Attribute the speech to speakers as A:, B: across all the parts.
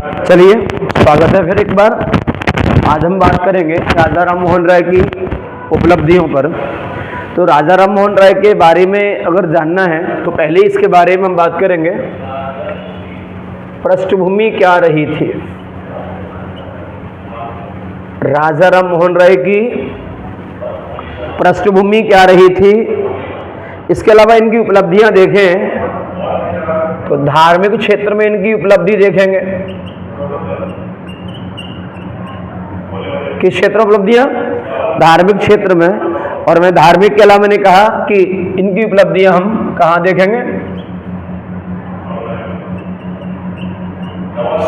A: चलिए, स्वागत है फिर एक बार। आज हम बात करेंगे राजा राम मोहन राय की उपलब्धियों पर। तो राजा राम मोहन राय के बारे में अगर जानना है तो पहले इसके बारे में हम बात करेंगे, पृष्ठभूमि क्या रही थी राजा राम मोहन राय की, पृष्ठभूमि क्या रही थी। इसके अलावा इनकी उपलब्धियां देखें तो धार्मिक क्षेत्र में इनकी उपलब्धि देखेंगे। किस क्षेत्र में उपलब्धियां? धार्मिक क्षेत्र में। और मैं धार्मिक के अलावा मैंने कहा कि इनकी उपलब्धियां हम कहां देखेंगे?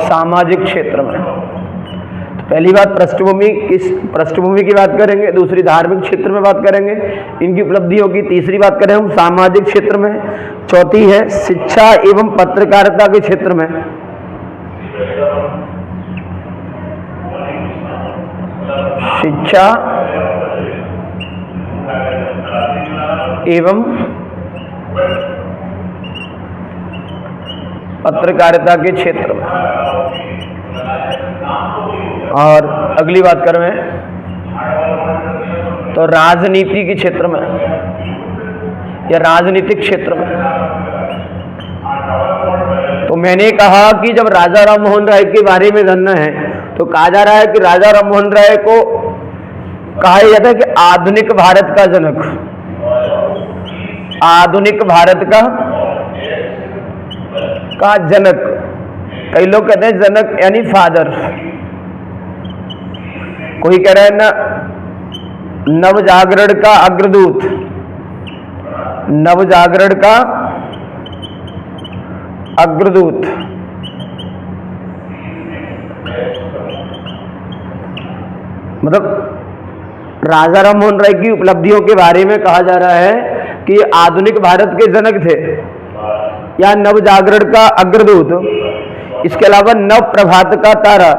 A: सामाजिक क्षेत्र में। तो पहली बात पृष्ठभूमि, किस पृष्ठभूमि की बात करेंगे, दूसरी धार्मिक क्षेत्र में बात करेंगे इनकी उपलब्धियों की, तीसरी बात करें हम सामाजिक क्षेत्र में, चौथी है शिक्षा एवं पत्रकारिता के क्षेत्र में, शिक्षा एवं पत्रकारिता के क्षेत्र में। और अगली बात करें तो राजनीति के क्षेत्र में या राजनीतिक क्षेत्र में। तो मैंने कहा कि जब राजा राम मोहन राय के बारे में जानना है तो कहा जा रहा है कि राजा राम मोहन राय को कहा जाता है कि आधुनिक भारत का जनक, आधुनिक भारत का जनक। कई लोग कहते हैं जनक यानी फादर, कोई कह रहा है ना नवजागरण का अग्रदूत, नवजागरण का अग्रदूत। मतलब राजा राम मोहन राय की उपलब्धियों के बारे में कहा जा रहा है कि आधुनिक भारत के जनक थे या नवजागरण का अग्रदूत। इसके अलावा नव प्रभात का तारा,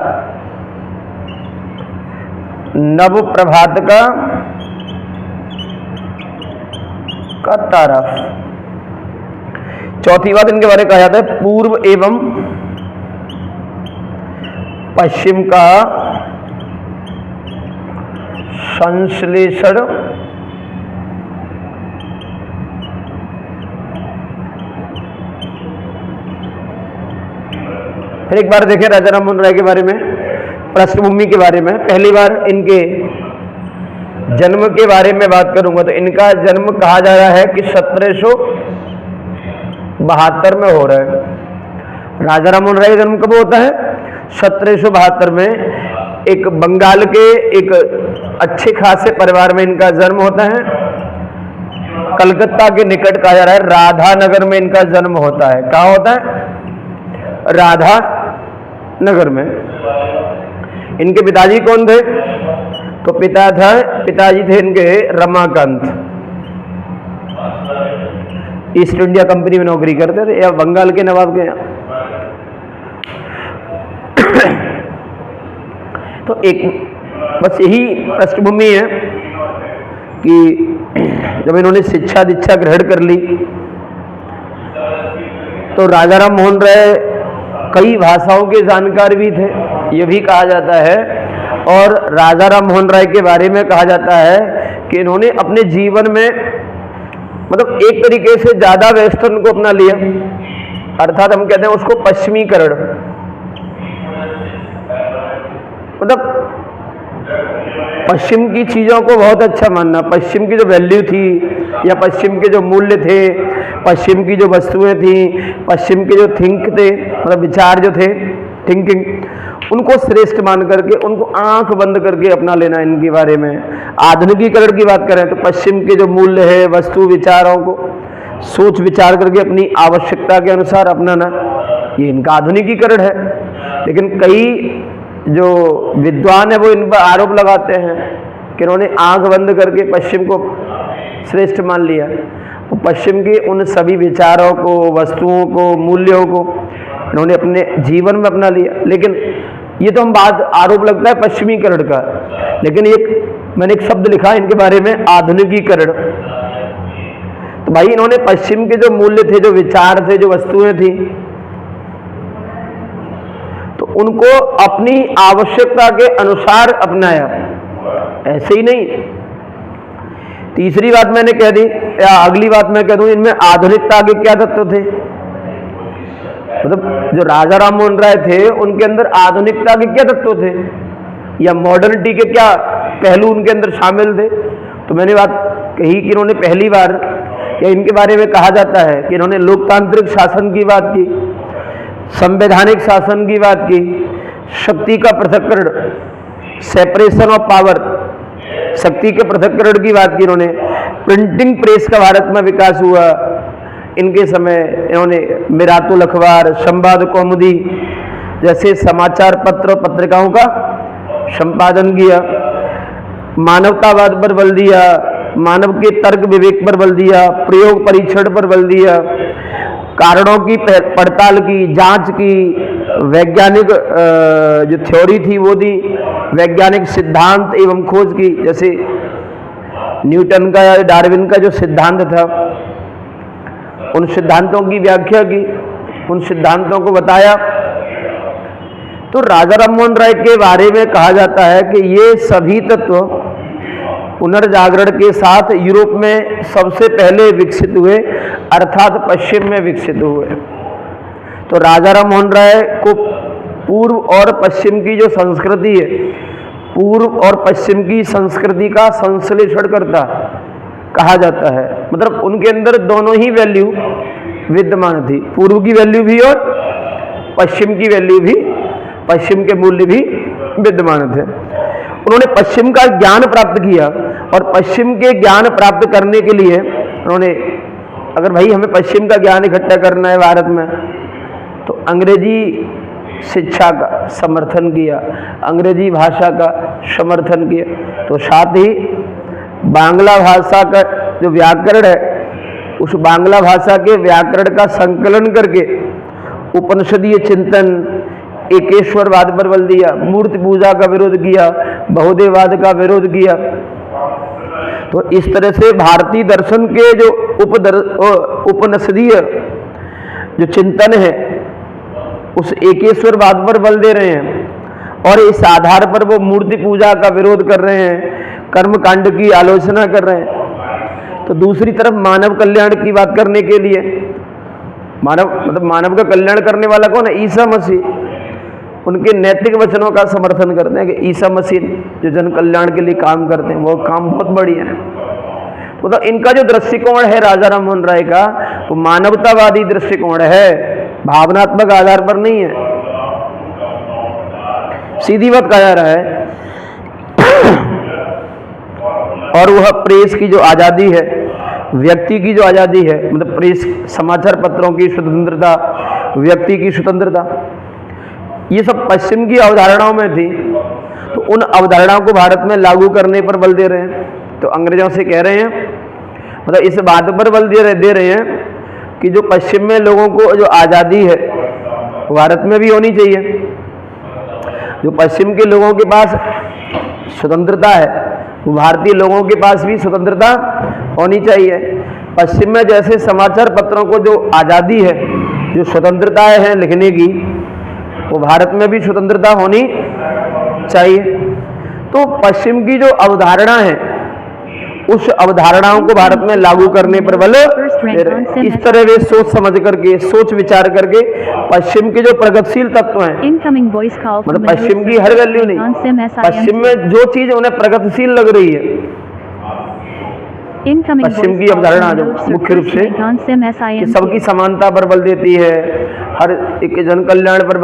A: नव प्रभात का तारा। चौथी बात इनके बारे में कहा जाता है पूर्व एवं पश्चिम का संश्लेषण फिर एक बार देखें राजा राम मोहन राय के बारे में, पृष्ठभूमि के बारे में। पहली बार इनके जन्म के बारे में बात करूंगा तो इनका जन्म कहा जा रहा है कि 1772 में हो रहा है। राजा राम मोहन राय का जन्म कब होता है? 1772 में। एक बंगाल के एक अच्छे खासे परिवार में इनका जन्म होता है। कलकत्ता के निकट कहा जा रहा है राधा नगर में इनका जन्म होता है। कहाँ होता है? राधा नगर में। इनके पिताजी कौन थे? तो पिताजी थे इनके रमाकांत, ईस्ट इंडिया कंपनी में नौकरी करते थे या बंगाल के नवाब के यहाँ। तो एक बस यही पृष्ठभूमि है कि जब इन्होंने शिक्षा दीक्षा ग्रहण कर ली तो राजा राम मोहन राय कई भाषाओं के जानकार भी थे, ये भी कहा जाता है। और राजा राम मोहन राय के बारे में कहा जाता है कि इन्होंने अपने जीवन में मतलब एक तरीके से ज्यादा वेस्टर्न को अपना लिया, अर्थात हम कहते हैं उसको पश्चिमीकरण। मतलब पश्चिम की चीज़ों को बहुत अच्छा मानना, पश्चिम की जो वैल्यू थी या पश्चिम के जो मूल्य थे, पश्चिम की जो वस्तुएं थी, पश्चिम के जो थिंक थे, मतलब विचार जो थे, थिंकिंग, उनको श्रेष्ठ मान करके उनको आंख बंद करके अपना लेना। इनके बारे में आधुनिकीकरण की बात करें तो पश्चिम के जो मूल्य है, वस्तु विचारों को सोच विचार करके अपनी आवश्यकता के अनुसार अपनाना, ये इनका आधुनिकीकरण है। लेकिन कई जो विद्वान है वो इन पर आरोप लगाते हैं कि इन्होंने आंख बंद करके पश्चिम को श्रेष्ठ मान लिया। तो पश्चिम के उन सभी विचारों को, वस्तुओं को, मूल्यों को इन्होंने अपने जीवन में अपना लिया। लेकिन ये तो हम बात आरोप लगता है पश्चिमीकरण का, लेकिन मैंने एक शब्द लिखा इनके बारे में, आधुनिकीकरण। तो भाई इन्होंने पश्चिम के जो मूल्य थे, जो विचार थे, जो वस्तुएं थी, तो तो उनको अपनी आवश्यकता के अनुसार अपनाया, ऐसे ही नहीं। तीसरी बात मैंने कह दी, या अगली बात मैं कह दूं, इनमें आधुनिकता के क्या तत्व थे? मतलब जो राजा राम मोहन राय थे उनके अंदर आधुनिकता के क्या तत्व थे, या मॉडर्निटी के क्या पहलू उनके अंदर शामिल थे? तो मैंने बात कही कि इन्होंने पहली बार, या इनके बारे में कहा जाता है कि इन्होंने लोकतांत्रिक शासन की बात की, संवैधानिक शासन की बात की, शक्ति का पृथक्करण, सेपरेशन ऑफ पावर, शक्ति के पृथक्करण की बात की इन्होंने। प्रिंटिंग प्रेस का भारत में विकास हुआ इनके समय, इन्होंने मिरातुल अखबार, संवाद कौमुदी जैसे समाचार पत्र और पत्रिकाओं का संपादन किया, मानवतावाद पर बल दिया, मानव के तर्क विवेक पर बल दिया, प्रयोग परीक्षण पर बल दिया, कारणों की पड़ताल की, जांच की, वैज्ञानिक जो थ्योरी थी वो दी, वैज्ञानिक सिद्धांत एवं खोज की, जैसे न्यूटन का या डार्विन का जो सिद्धांत था उन सिद्धांतों की व्याख्या की, उन सिद्धांतों को बताया। तो राजा राम मोहन राय के बारे में कहा जाता है कि ये सभी तत्व पुनर्जागरण के साथ यूरोप में सबसे पहले विकसित हुए, अर्थात पश्चिम में विकसित हुए। तो राजा राम मोहन राय को पूर्व और पश्चिम की जो संस्कृति है, पूर्व और पश्चिम की संस्कृति का संश्लेषण करता कहा जाता है। मतलब उनके अंदर दोनों ही वैल्यू विद्यमान थी, पूर्व की वैल्यू भी और पश्चिम की वैल्यू भी, पश्चिम के मूल्य भी विद्यमान थे। उन्होंने पश्चिम का ज्ञान प्राप्त किया, और पश्चिम के ज्ञान प्राप्त करने के लिए उन्होंने, अगर भाई हमें पश्चिम का ज्ञान इकट्ठा करना है भारत में, तो अंग्रेजी शिक्षा का समर्थन किया, अंग्रेजी भाषा का समर्थन किया। तो साथ ही बांग्ला भाषा का जो व्याकरण है, उस बांग्ला भाषा के व्याकरण का संकलन करके उपनिषदीय चिंतन, एकेश्वरवाद पर बल दिया, मूर्ति पूजा का विरोध किया, बहुदेववाद का विरोध किया। तो इस तरह से भारतीय दर्शन के जो उपनिषदीय जो चिंतन है उस एकेश्वरवाद पर बल दे रहे हैं, और इस आधार पर वो मूर्ति पूजा का विरोध कर रहे हैं, कर्मकांड की आलोचना कर रहे हैं। तो दूसरी तरफ मानव कल्याण की बात करने के लिए, मानव का कल्याण करने वाला कौन है? ईसा मसीह। उनके नैतिक वचनों का समर्थन करते हैं कि ईसा मसीह जो जन कल्याण के लिए काम करते हैं वो काम बहुत बढ़िया है। तो इनका जो दृष्टिकोण है राजा राम मोहन राय का, वो मानवतावादी दृष्टिकोण है, भावनात्मक आधार पर नहीं है। सीधी बात कहा जा रहा है। और वह प्रेस की जो आज़ादी है, व्यक्ति की जो आज़ादी है, मतलब प्रेस, समाचार पत्रों की स्वतंत्रता, व्यक्ति की स्वतंत्रता, ये सब पश्चिम की अवधारणाओं में थी। तो उन अवधारणाओं को भारत में लागू करने पर बल दे रहे हैं। तो अंग्रेजों से कह रहे हैं, मतलब इस बात पर बल दे रहे हैं कि जो पश्चिम में लोगों को जो आज़ादी है भारत में भी होनी चाहिए। जो पश्चिम के लोगों के पास स्वतंत्रता है, वो भारतीय लोगों के पास भी स्वतंत्रता होनी चाहिए। पश्चिम में जैसे समाचार पत्रों को जो आज़ादी है, जो स्वतंत्रताएं हैं लिखने की, वो भारत में भी स्वतंत्रता होनी चाहिए। तो पश्चिम की जो अवधारणा है, उस अवधारणाओं को भारत में लागू करने पर बल, इस तरह वे सोच समझ करके, सोच विचार करके पश्चिम के जो प्रगतिशील तत्व हैं, मतलब पश्चिम की हर वैल्यू नहीं, पश्चिम में जो चीज उन्हें प्रगतिशील लग रही है, पश्चिम की अवधारणा जो मुख्य रूप से सबकी समानता पर बल देती है, हर एक जन कल्याण पर